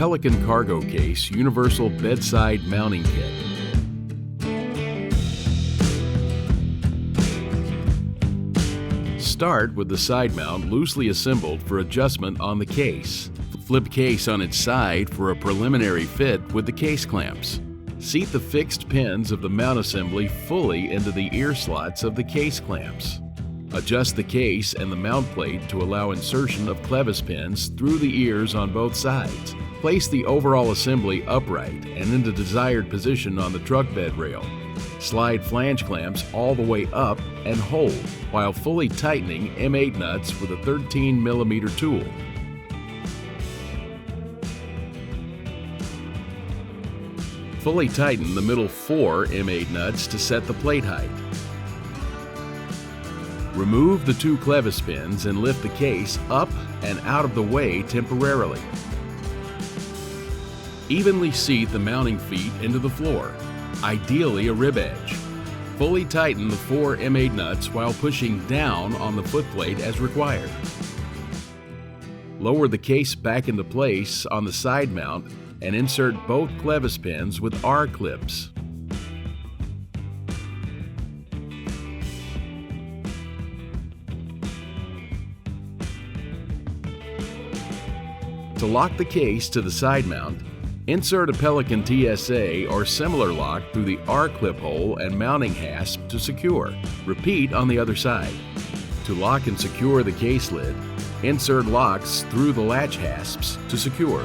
Pelican Cargo Case Universal Bedside Mounting Kit. Start with the side mount loosely assembled for adjustment on the case. Flip case on its side for a preliminary fit with the case clamps. Seat the fixed pins of the mount assembly fully into the ear slots of the case clamps. Adjust the case and the mount plate to allow insertion of CLEVIS pins through the ears on both sides. Place the overall assembly upright and in the desired position on the truck bed rail. Slide flange clamps all the way up and hold while fully tightening M8 nuts with a 13mm tool. Fully tighten the middle 4 M8 nuts to set the plate height. Remove the 2 CLEVIS pins and lift the case up and out of the way temporarily. Evenly seat the mounting feet into the floor, ideally a rib edge. Fully tighten the 4 M8 nuts while pushing down on the footplate as required. Lower the case back into place on the side mount and insert both CLEVIS pins with R-clips. To lock the case to the side mount, insert a Pelican TSA or similar lock through the R-clip hole and mounting hasp to secure. Repeat on the other side. To lock and secure the case lid, insert locks through the latch hasps to secure.